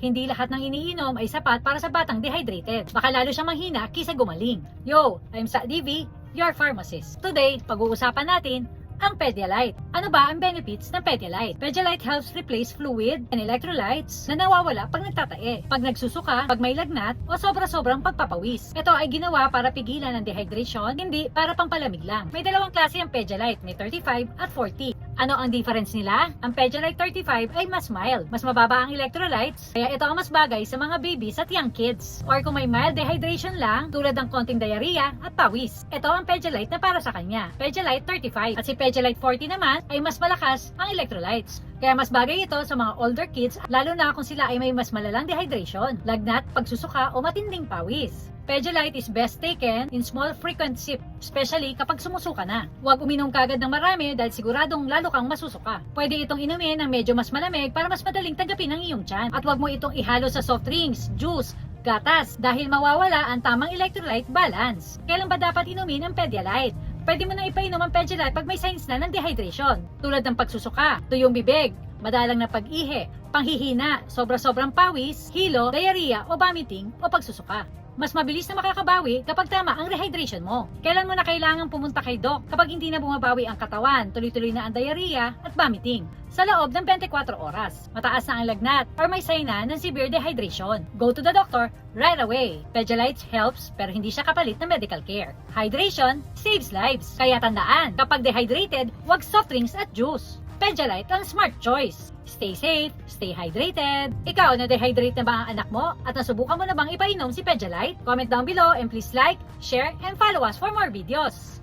Hindi lahat ng iniinom ay sapat para sa batang dehydrated. Baka lalo siyang manghina kaysa gumaling. Yo, I'm Sa DV, your pharmacist. Today, pag-uusapan natin ang Pedialyte. Ano ba ang benefits ng Pedialyte? Pedialyte helps replace fluid and electrolytes na nawawala pag nagtatae, pag nagsusuka, pag may lagnat, o sobra-sobrang pagpapawis. Ito ay ginawa para pigilan ang dehydration, hindi para pampalamig lang. May dalawang klase ang Pedialyte, may 35 at 40. Ano ang difference nila? Ang Pedialyte 35 ay mas mild, mas mababa ang electrolytes, kaya ito ang mas bagay sa mga babies at young kids. Or kung may mild dehydration lang, tulad ng konting diarrhea at pawis. Ito ang Pedialyte na para sa kanya, Pedialyte 35. At si Pedialyte 40 naman ay mas malakas ang electrolytes. Kaya mas bagay ito sa mga older kids, lalo na kung sila ay may mas malalang dehydration, lagnat, pagsusuka o matinding pawis. Pedialyte is best taken in small frequent sip, especially kapag sumusuka na. Huwag uminom kagad ng marami dahil siguradong lalo kang masusuka. Pwede itong inumin ng medyo mas malamig para mas madaling tanggapin ang iyong tiyan. At huwag mo itong ihalo sa soft drinks, juice, gatas dahil mawawala ang tamang electrolyte balance. Kailan ba dapat inumin ang Pedialyte? Pwede mo na ipainom ang Pedialyte pag may signs na ng dehydration, tulad ng pagsusuka, tuyong bibig, madalang na pag-ihi, panghihina, sobra-sobrang pawis, hilo, diarrhea o vomiting o pagsusuka. Mas mabilis na makakabawi kapag tama ang rehydration mo. Kailan mo na kailangang pumunta kay doc kapag hindi na bumabawi ang katawan, tuloy-tuloy na ang diarrhea at vomiting? Sa loob ng 24 oras, mataas na ang lagnat or may sign na ng severe dehydration. Go to the doctor right away. Pedialyte helps pero hindi siya kapalit ng medical care. Hydration saves lives. Kaya tandaan, kapag dehydrated, huwag soft drinks at juice. Pedialyte ang smart choice. Stay safe, stay hydrated. Ikaw, na-dehydrate na ba ang anak mo? At nasubukan mo na bang ipainom si Pedialyte? Comment down below and please like, share, and follow us for more videos.